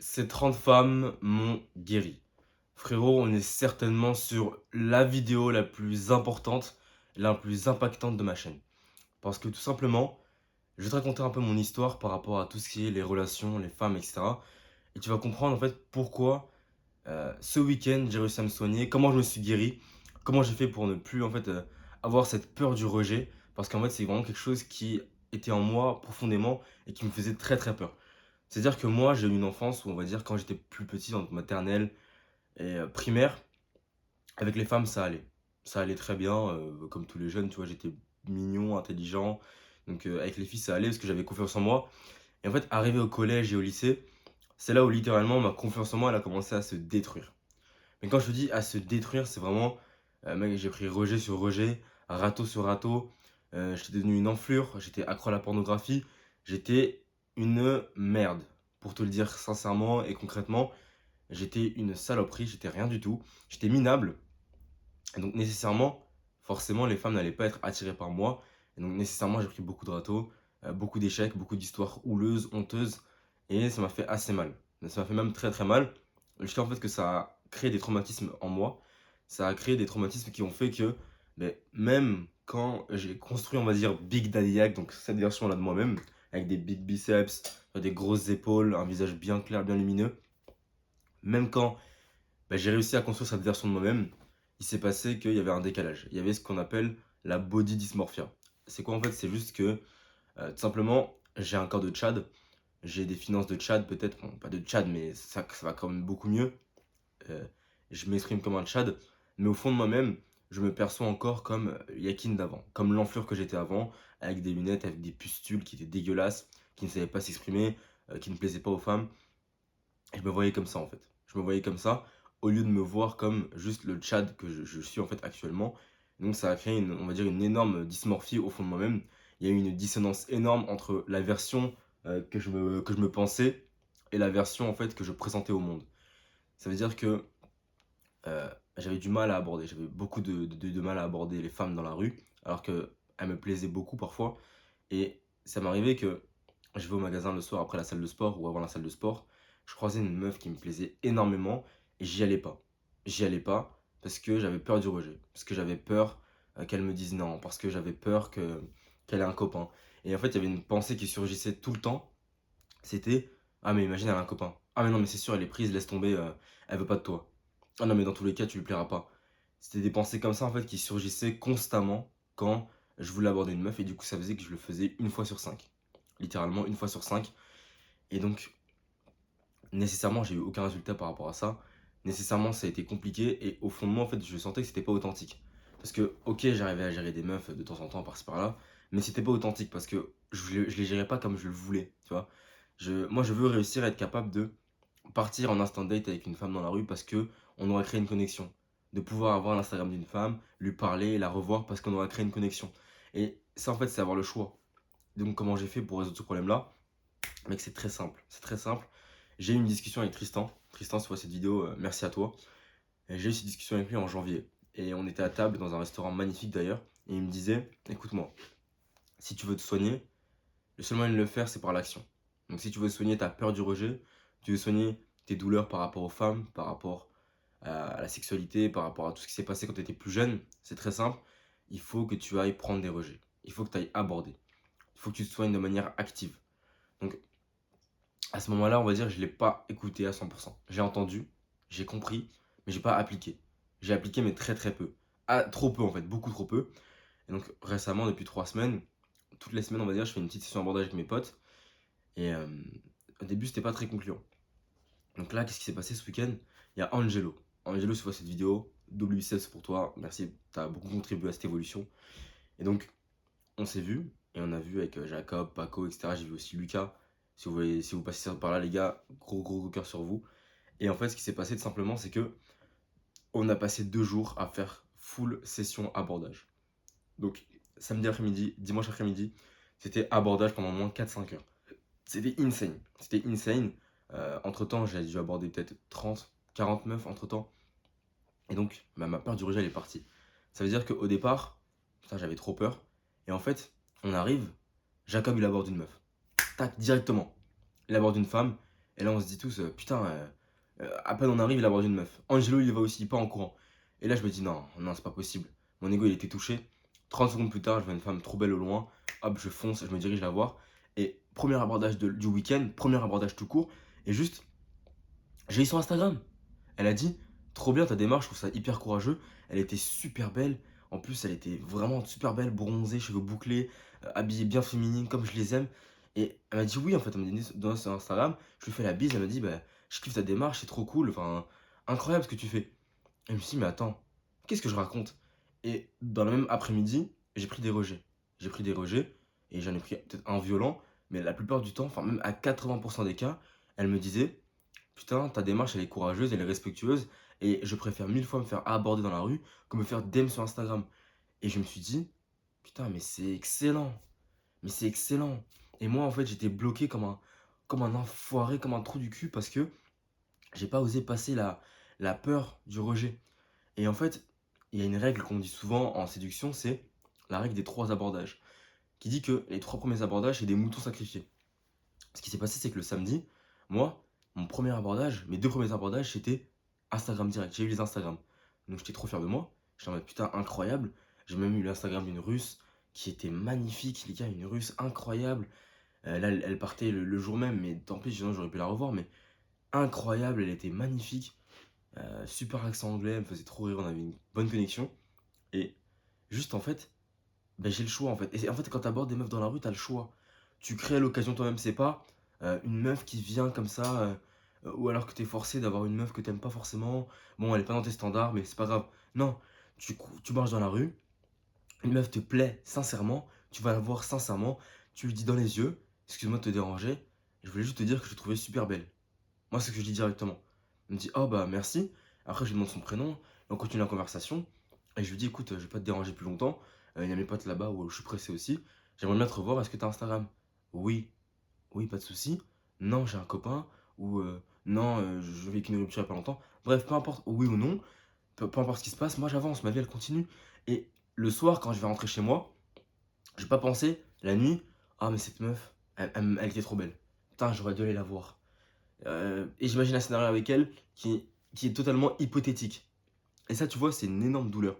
Ces 30 femmes m'ont guéri. Frérot, on est certainement sur la vidéo la plus importante, la plus impactante de ma chaîne. Parce que tout simplement, je vais te raconter un peu mon histoire par rapport à tout ce qui est les relations, les femmes, etc. Et tu vas comprendre en fait pourquoi ce week-end j'ai réussi à me soigner, comment je me suis guéri, comment j'ai fait pour ne plus en fait avoir cette peur du rejet. Parce qu'en fait, c'est vraiment quelque chose qui était en moi profondément et qui me faisait très très peur. C'est-à-dire que moi, j'ai eu une enfance où on va dire quand j'étais plus petit, en maternelle et primaire, avec les femmes, ça allait. Ça allait très bien, comme tous les jeunes, tu vois? J'étais mignon, intelligent, donc avec les filles, ça allait parce que j'avais confiance en moi et en fait, arrivé au collège et au lycée, c'est là où littéralement ma confiance en moi, elle a commencé à se détruire. Mais quand je te dis à se détruire, c'est vraiment, mec, j'ai pris rejet sur rejet, râteau sur râteau, j'étais devenu une enflure, j'étais accro à la pornographie, j'étais une merde. Pour te le dire sincèrement et concrètement, j'étais une saloperie, j'étais rien du tout, j'étais minable. Et donc nécessairement, forcément, les femmes n'allaient pas être attirées par moi. Et donc nécessairement, j'ai pris beaucoup de râteaux, beaucoup d'échecs, beaucoup d'histoires houleuses, honteuses. Et ça m'a fait assez mal. Ça m'a fait même très très mal. Jusqu'à en fait que ça a créé des traumatismes en moi. Ça a créé des traumatismes qui ont fait que ben, même quand j'ai construit, on va dire, Big Daddy Yak, donc cette version-là de moi-même, avec des big biceps, des grosses épaules, un visage bien clair, bien lumineux, même quand j'ai réussi à construire cette version de moi-même, il s'est passé qu'il y avait un décalage. Il y avait ce qu'on appelle la body dysmorphia. C'est quoi en fait? C'est juste que tout simplement, j'ai un corps de Tchad, j'ai des finances de Tchad peut-être, bon, pas de Tchad, mais ça va quand même beaucoup mieux. Euh, je m'exprime comme un Tchad, mais au fond de moi-même, je me perçois encore comme Yakin d'avant, comme l'enflure que j'étais avant, avec des lunettes, avec des pustules qui étaient dégueulasses, qui ne savaient pas s'exprimer, qui ne plaisaient pas aux femmes. Et je me voyais comme ça en fait. Je me voyais comme ça au lieu de me voir comme juste le Tchad que je suis en fait actuellement. Donc ça a créé une, on va dire une énorme dysmorphie au fond de moi-même. Il y a eu une dissonance énorme entre la version que je me pensais et la version en fait que je présentais au monde. Ça veut dire que euh, j'avais du mal à aborder, j'avais beaucoup de mal à aborder les femmes dans la rue, alors qu'elles me plaisaient beaucoup parfois. Et ça m'arrivait que je vais au magasin le soir après la salle de sport ou avant la salle de sport, je croisais une meuf qui me plaisait énormément et j'y allais pas. J'y allais pas parce que j'avais peur du rejet, parce que j'avais peur qu'elle me dise non, parce que j'avais peur qu'elle ait un copain. Et en fait, il y avait une pensée qui surgissait tout le temps, c'était ah mais imagine elle a un copain. Ah mais non mais c'est sûr elle est prise, laisse tomber, elle veut pas de toi. Ah non mais dans tous les cas tu lui plairas pas. C'était des pensées comme ça en fait qui surgissaient constamment quand je voulais aborder une meuf et du coup ça faisait que je le faisais une fois sur cinq. Littéralement une fois sur cinq. Et donc nécessairement j'ai eu aucun résultat par rapport à ça. Nécessairement ça a été compliqué et au fond de moi en fait je sentais que c'était pas authentique. Parce que ok j'arrivais à gérer des meufs de temps en temps par-ci par-là, mais c'était pas authentique parce que je les gérais pas comme je le voulais, tu vois. Moi je veux réussir à être capable de partir en instant date avec une femme dans la rue parce que on aura créé une connexion. De pouvoir avoir l'Instagram d'une femme, lui parler, la revoir parce qu'on aura créé une connexion. Et ça en fait c'est avoir le choix. Donc comment j'ai fait pour résoudre ce problème-là? Mec, c'est très simple. C'est très simple. J'ai eu une discussion avec Tristan. Tristan, si tu vois cette vidéo, merci à toi. Et j'ai eu cette discussion avec lui en janvier. Et on était à table dans un restaurant magnifique d'ailleurs. Et il me disait, écoute-moi, si tu veux te soigner, le seul moyen de le faire, c'est par l'action. Donc si tu veux soigner ta peur du rejet, tu veux soigner tes douleurs par rapport aux femmes, par rapport à la sexualité, par rapport à tout ce qui s'est passé quand tu étais plus jeune, c'est très simple. Il faut que tu ailles prendre des rejets. Il faut que tu ailles aborder. Il faut que tu te soignes de manière active. Donc à ce moment-là, on va dire, je ne l'ai pas écouté à 100%. J'ai entendu, j'ai compris, mais j'ai pas appliqué. J'ai appliqué, mais très très peu. Ah, trop peu en fait, beaucoup trop peu. Et donc récemment, depuis 3 semaines, toutes les semaines, on va dire, je fais une petite session abordage avec mes potes. Et au début, c'était pas très concluant. Donc là, qu'est-ce qui s'est passé ce week-end? Il y a Angelo. Angelo, si tu vois cette vidéo, double biceps pour toi. Merci, tu as beaucoup contribué à cette évolution. Et donc, on s'est vu, et on a vu avec Jacob, Paco, etc. J'ai vu aussi Lucas. Si vous passez par là, les gars, gros gros gros cœur sur vous. Et en fait, ce qui s'est passé tout simplement, c'est que on a passé 2 jours à faire full session abordage. Donc, samedi après-midi, dimanche après-midi, c'était abordage pendant au moins 4 5 heures. C'était insane. C'était insane. Entre-temps, j'ai dû aborder peut-être 30, 40 meufs entre-temps. Et donc, ma peur du rejet, elle est partie. Ça veut dire qu'au départ, putain, j'avais trop peur. Et en fait, on arrive, Jacob, il aborde une meuf. Tac, directement. Il aborde une femme. Et là, on se dit tous, putain, à peine on arrive, il aborde une meuf. Angelo, il y va aussi, il part en courant. Et là, je me dis, non, non, c'est pas possible. Mon ego, il était touché. 30 secondes plus tard, je vois une femme trop belle au loin. Hop, je fonce, je me dirige la voir. Et premier abordage du week-end, premier abordage tout court. Et juste, j'ai eu son Instagram. Elle a dit, trop bien ta démarche, je trouve ça hyper courageux. Elle était super belle. En plus, elle était vraiment super belle, bronzée, cheveux bouclés, habillée bien féminine, comme je les aime. Et elle m'a dit oui, en fait, elle m'a donné son Instagram. Je lui fais la bise, elle m'a dit, bah, je kiffe ta démarche, c'est trop cool. Enfin, incroyable ce que tu fais. Et je me suis dit, mais attends, qu'est-ce que je raconte? Et dans le même après-midi, j'ai pris des rejets. J'ai pris des rejets et j'en ai pris peut-être un violent, mais la plupart du temps, enfin même à 80% des cas, elle me disait, putain, ta démarche, elle est courageuse, elle est respectueuse, et je préfère 1000 fois me faire aborder dans la rue que me faire DM sur Instagram. Et je me suis dit, putain, mais c'est excellent, mais c'est excellent. Et moi, en fait, j'étais bloqué comme un enfoiré, comme un trou du cul, parce que j'ai pas osé passer la peur du rejet. Et en fait, il y a une règle qu'on dit souvent en séduction, c'est la règle des 3 abordages, qui dit que les 3 premiers abordages, c'est des moutons sacrifiés. Ce qui s'est passé, c'est que le samedi, moi, mon premier abordage, mes 2 premiers abordages, c'était Instagram direct. J'ai eu les Instagram. Donc j'étais trop fier de moi. J'étais en mode putain, incroyable. J'ai même eu l'Instagram d'une Russe qui était magnifique, les gars, une Russe incroyable. Là, elle partait le jour même, mais tant pis, sinon j'aurais pu la revoir, mais incroyable, elle était magnifique. Super accent anglais, elle me faisait trop rire, on avait une bonne connexion. Et juste en fait, ben, j'ai le choix en fait. Et en fait, quand t'abordes des meufs dans la rue, t'as le choix. Tu crées l'occasion toi-même, c'est pas une meuf qui vient comme ça, ou alors que t'es forcé d'avoir une meuf que t'aimes pas forcément. Bon, elle est pas dans tes standards, mais c'est pas grave. Non, tu marches dans la rue, une meuf te plaît sincèrement, tu vas la voir sincèrement, tu lui dis dans les yeux, excuse-moi de te déranger, je voulais juste te dire que je te trouvais super belle. Moi, c'est ce que je dis directement. Elle me dit, oh bah merci. Après, je lui demande son prénom, et on continue la conversation. Et je lui dis, écoute, je vais pas te déranger plus longtemps. Il y a mes potes là-bas où je suis pressé aussi. J'aimerais bien te revoir, est-ce que t'as Instagram? Oui, oui, pas de souci. Non, j'ai un copain. Ou non, je vais avec une rupture il y a pas longtemps. Bref, peu importe, oui ou non, peu importe ce qui se passe, moi j'avance, ma vie elle continue. Et le soir, quand je vais rentrer chez moi, j'ai pas pensé, la nuit, ah mais cette meuf, elle était trop belle. Putain, j'aurais dû aller la voir. Et j'imagine un scénario avec elle qui est totalement hypothétique. Et ça, tu vois, c'est une énorme douleur.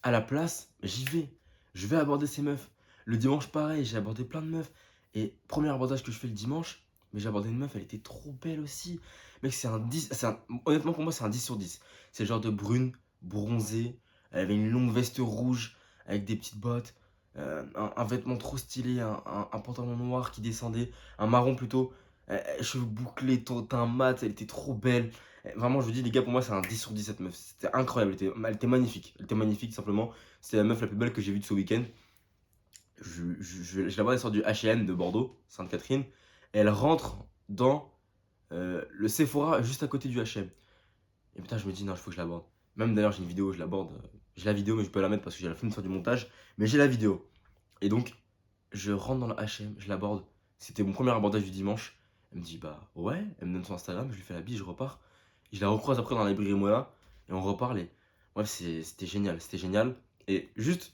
À la place, j'y vais. Je vais aborder ces meufs. Le dimanche, pareil, j'ai abordé plein de meufs. Et premier abordage que je fais le dimanche, mais j'ai abordé une meuf, elle était trop belle aussi. Mec, c'est un 10. Honnêtement, pour moi, c'est un 10/10. C'est le genre de brune, bronzée. Elle avait une longue veste rouge avec des petites bottes. Un vêtement trop stylé, un pantalon noir qui descendait, un marron plutôt. Cheveux bouclés, teint mat, elle était trop belle. Vraiment, je vous dis, les gars, pour moi, c'est un 10/10 cette meuf. C'était incroyable, elle était magnifique. Elle était magnifique, simplement. C'est la meuf la plus belle que j'ai vue de ce week-end. Je la vois, elle sort du H&M de Bordeaux, Sainte-Catherine. Et elle rentre dans le Sephora juste à côté du H&M. Et putain, je me dis, non, il faut que je l'aborde. Même d'ailleurs, j'ai une vidéo où je l'aborde. J'ai la vidéo, mais je peux la mettre parce que j'ai la flemme de faire du montage. Mais j'ai la vidéo. Et donc, je rentre dans le H&M, je l'aborde. C'était mon premier abordage du dimanche. Elle me dit, bah ouais. Elle me donne son Instagram, je lui fais la bise, je repars. Et je la recroise après dans la librairie Moya. Et on reparle. Et bref, c'était génial. C'était génial. Et juste,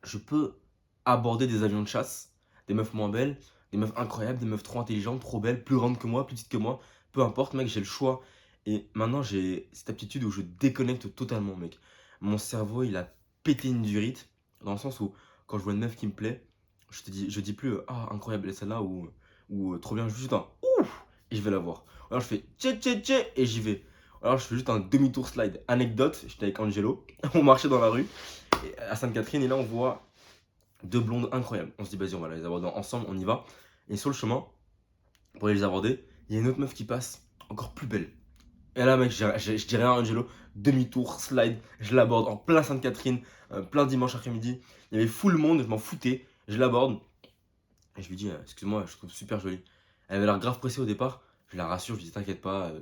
je peux aborder des avions de chasse, des meufs moins belles, des meufs incroyables, des meufs trop intelligentes, trop belles, plus grandes que moi, plus petites que moi. Peu importe, mec, j'ai le choix. Et maintenant, j'ai cette aptitude où je déconnecte totalement, mec. Mon cerveau, il a pété une durite, dans le sens où, quand je vois une meuf qui me plaît, je dis plus ah, incroyable, celle-là, ou trop bien, je fais juste un ouf, et je vais la voir. Alors je fais tché tché tché, et j'y vais. Alors je fais juste un demi-tour slide. Anecdote, j'étais avec Angelo, on marchait dans la rue, à Sainte-Catherine, et là on voit 2 blondes incroyables. On se dit, vas-y, on va les aborder ensemble, on y va. Et sur le chemin, pour aller les aborder, il y a une autre meuf qui passe, encore plus belle. Et là, mec, je dis rien à Angelo, demi-tour, slide, je l'aborde en plein Sainte-Catherine, plein dimanche après-midi. Il y avait full monde, je m'en foutais, je l'aborde. Et je lui dis, excuse-moi, je te trouve super jolie. Elle avait l'air grave pressée au départ, je la rassure, je lui dis, t'inquiète pas,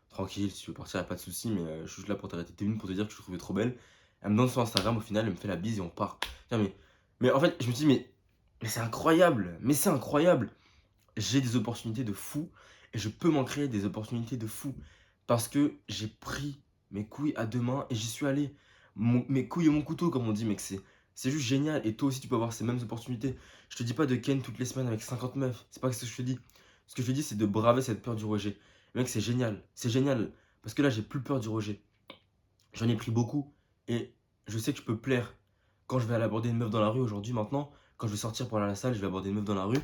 tranquille, si tu veux partir, y'a pas de soucis, mais je suis juste là pour t'arrêter tes une pour te dire que je te trouvais trop belle. Elle me donne son Instagram, au final, elle me fait la bise et on part. Tiens, mais en fait, je me dis, mais c'est incroyable, mais c'est incroyable. J'ai des opportunités de fou et je peux m'en créer des opportunités de fou parce que j'ai pris mes couilles à 2 mains et j'y suis allé. Mes couilles et mon couteau, comme on dit, mec, c'est juste génial. Et toi aussi, tu peux avoir ces mêmes opportunités. Je te dis pas de ken toutes les semaines avec 50 meufs, c'est pas ce que je te dis. Ce que je lui dis, c'est de braver cette peur du rejet. Mec, c'est génial. C'est génial. Parce que là, j'ai plus peur du rejet. J'en ai pris beaucoup. Et je sais que je peux plaire. Quand je vais aller aborder une meuf dans la rue aujourd'hui, maintenant, quand je vais sortir pour aller à la salle, je vais aborder une meuf dans la rue.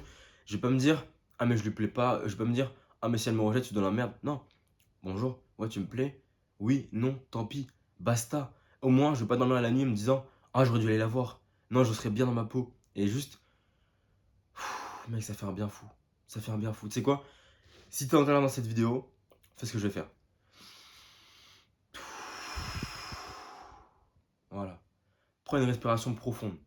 Je vais pas me dire, ah, mais je lui plais pas. Je vais pas me dire, ah, mais si elle me rejette, je suis dans la merde. Non. Bonjour. Ouais, tu me plais? Oui, non, tant pis. Basta. Au moins, je vais pas dormir à la nuit en me disant, ah, j'aurais dû aller la voir. Non, je serais bien dans ma peau. Et juste, mec, ça fait un bien fou. Ça fait un bien fou. Tu sais quoi? Si t'es encore là dans cette vidéo, fais ce que je vais faire. Voilà. Prends une respiration profonde.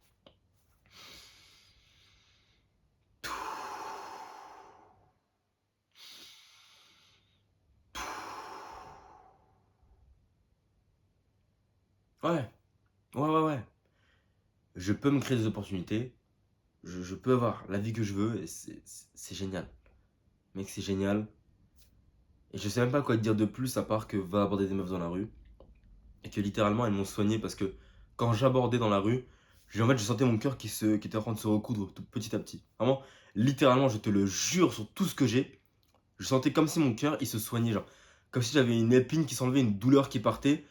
Ouais, ouais. Je peux me créer des opportunités. Je peux avoir la vie que je veux et c'est génial. Mec, c'est génial. Et je sais même pas quoi te dire de plus à part que va aborder des meufs dans la rue. Et que littéralement, elles m'ont soigné parce que quand j'abordais dans la rue, en fait, je sentais mon cœur qui était en train de se recoudre tout petit à petit. Vraiment, littéralement, je te le jure sur tout ce que j'ai. Je sentais comme si mon cœur, il se soignait, genre. Comme si j'avais une épine qui s'enlevait, une douleur qui partait.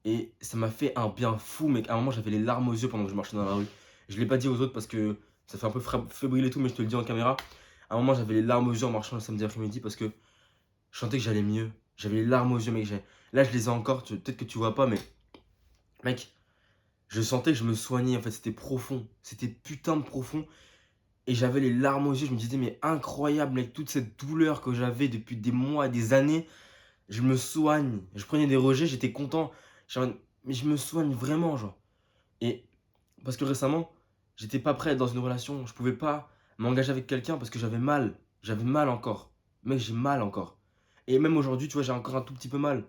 Et ça m'a fait un bien fou, mec. À un moment, j'avais les larmes aux yeux pendant que je marchais dans la rue. Je l'ai pas dit aux autres parce que ça fait un peu fébrile et tout, mais je te le dis en caméra. À un moment, j'avais les larmes aux yeux en marchant le samedi après-midi parce que je sentais que j'allais mieux. J'avais les larmes aux yeux, mec. Là, je les ai encore. Peut-être que tu vois pas, mais mec, je sentais que je me soignais. En fait, c'était profond. C'était putain de profond. Et j'avais les larmes aux yeux. Je me disais, mais incroyable, mec. Toute cette douleur que j'avais depuis des mois, des années. Je me soigne. Je prenais des rejets, j'étais content. Mais je me soigne vraiment, genre. Et parce que récemment, j'étais pas prêt dans une relation. Je pouvais pas m'engager avec quelqu'un parce que j'avais mal. J'avais mal encore. Mec, j'ai mal encore. Et même aujourd'hui, tu vois, j'ai encore un tout petit peu mal.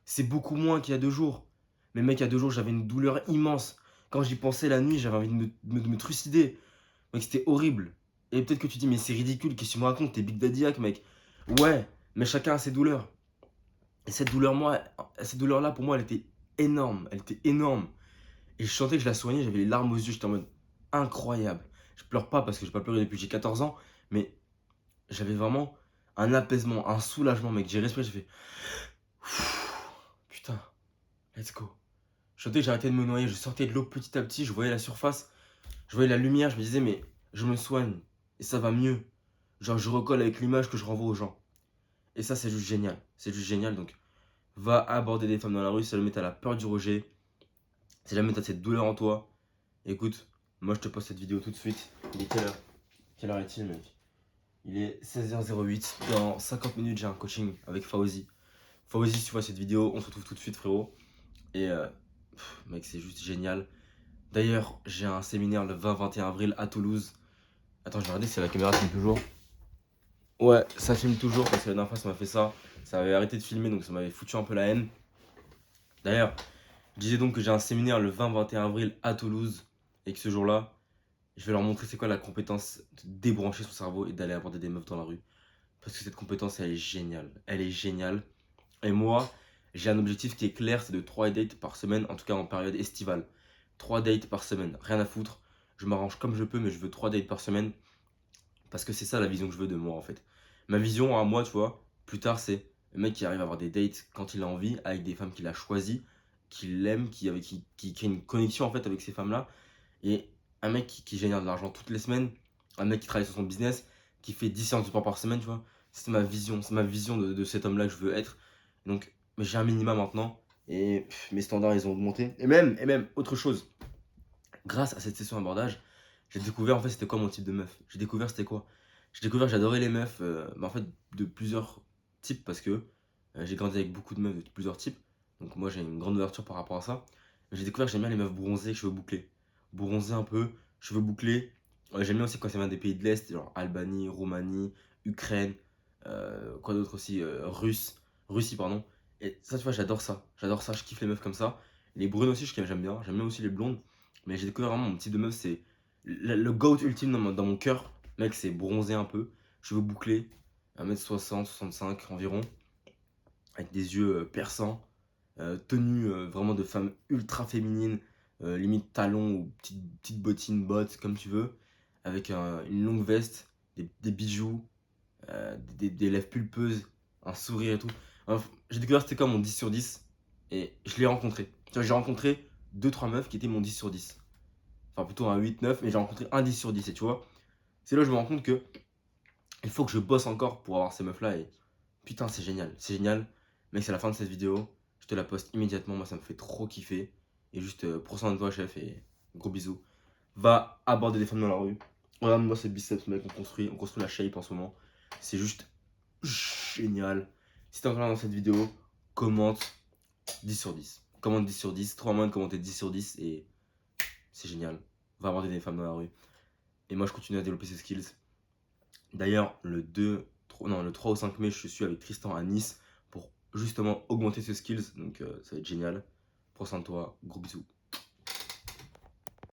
C'est beaucoup moins qu'il y a 2 jours. Mais mec, il y a 2 jours, j'avais une douleur immense. Quand j'y pensais la nuit, j'avais envie de me trucider. Mec, c'était horrible. Et peut-être que tu dis, mais c'est ridicule, qu'est-ce que tu me racontes? T'es Big Daddy Hack, mec. Ouais, mais chacun a ses douleurs. Et cette douleur-là, pour moi, elle était énorme. Elle était énorme. Et je sentais que je la soignais, j'avais les larmes aux yeux, j'étais en mode incroyable. Je pleure pas parce que j'ai pas pleuré depuis que j'ai 14 ans, mais j'avais vraiment un apaisement, un soulagement, mec. J'ai respiré, j'ai fait putain, let's go. Je sentais que j'arrêtais de me noyer, je sortais de l'eau petit à petit, je voyais la surface, je voyais la lumière, je me disais, mais je me soigne et ça va mieux. Genre, je recolle avec l'image que je renvoie aux gens. Et ça, c'est juste génial. C'est juste génial. Donc, va aborder des femmes dans la rue si jamais t'as la peur du rejet, si jamais t'as cette douleur en toi. Écoute, moi je te poste cette vidéo tout de suite. Il est quelle heure? Quelle heure est-il, mec? Il est 16h08. Dans 50 minutes, j'ai un coaching avec Fauzi. Fauzi, si tu vois cette vidéo, on se retrouve tout de suite, frérot. Et mec, c'est juste génial. D'ailleurs, j'ai un séminaire le 20-21 avril à Toulouse. Attends, je vais regarder si la caméra filme toujours. Ouais, ça filme toujours parce que la dernière fois, ça m'a fait ça. Ça avait arrêté de filmer, donc ça m'avait foutu un peu la haine. D'ailleurs, je disais donc que j'ai un séminaire le 20-21 avril à Toulouse. Et que ce jour-là, je vais leur montrer c'est quoi la compétence de débrancher son cerveau et d'aller aborder des meufs dans la rue. Parce que cette compétence, elle est géniale. Elle est géniale. Et moi, j'ai un objectif qui est clair, c'est de 3 dates par semaine, en tout cas en période estivale. 3 dates par semaine, rien à foutre. Je m'arrange comme je peux, mais je veux 3 dates par semaine. Parce que c'est ça la vision que je veux de moi, en fait. Ma vision à moi, tu vois, plus tard, c'est le mec qui arrive à avoir des dates quand il a envie, avec des femmes qu'il a choisies, qu'il aime, qui crée une connexion, en fait, avec ces femmes-là. Et un mec qui génère de l'argent toutes les semaines, un mec qui travaille sur son business, qui fait 10 séances de sport par semaine, tu vois. C'est ma vision de cet homme-là que je veux être. Donc, mais j'ai un minima maintenant, et mes standards, ils ont augmenté. Et même, autre chose, grâce à cette session d'abordage, j'ai découvert en fait c'était quoi mon type de meuf. J'ai découvert c'était quoi. J'ai découvert que j'adorais les meufs, en fait, de plusieurs types, parce que j'ai grandi avec beaucoup de meufs de plusieurs types. Donc moi, j'ai une grande ouverture par rapport à ça. J'ai découvert que j'aime bien les meufs bronzées, cheveux bouclés. Bronzés un peu, cheveux bouclés. J'aime bien aussi quand ça vient des pays de l'Est, genre Albanie, Roumanie, Ukraine, quoi d'autre aussi, Russie, pardon. Et ça, tu vois, j'adore ça. J'adore ça, je kiffe les meufs comme ça. Les brunes aussi, j'aime bien. J'aime bien aussi les blondes. Mais j'ai découvert vraiment mon type de meuf, c'est le GOAT ultime dans mon cœur. Mec, c'est bronzé un peu, cheveux bouclés, 1m60, 65 environ, avec des yeux perçants, tenue vraiment de femme ultra féminine, limite talons ou petite bottine, bottes, comme tu veux, avec une longue veste, des bijoux, des lèvres pulpeuses, un sourire et tout. J'ai découvert c'était quoi mon 10 sur 10 et je l'ai rencontré. Tu vois, j'ai rencontré 2-3 meufs qui étaient mon 10 sur 10. Enfin, plutôt un 8-9, mais j'ai rencontré un 10 sur 10. Et tu vois, c'est là où je me rends compte que il faut que je bosse encore pour avoir ces meufs-là. Et putain, c'est génial. C'est génial. Mec, c'est la fin de cette vidéo. Je te la poste immédiatement. Moi, ça me fait trop kiffer. Et juste, prends soin de toi, chef. Et gros bisous. Va aborder des femmes dans la rue. Regarde-moi ces biceps, mec. On construit la shape en ce moment. C'est juste génial. Si t'es encore là dans cette vidéo, commente 10 sur 10. Commente 10 sur 10. Trouve un moyen de commenter 10 sur 10. Et c'est génial. Va aborder des femmes dans la rue. Et moi, je continue à développer ces skills. D'ailleurs, le 3 ou 5 mai, je suis avec Tristan à Nice pour justement augmenter ces skills. Donc, ça va être génial. Prends soin de toi. Gros bisous.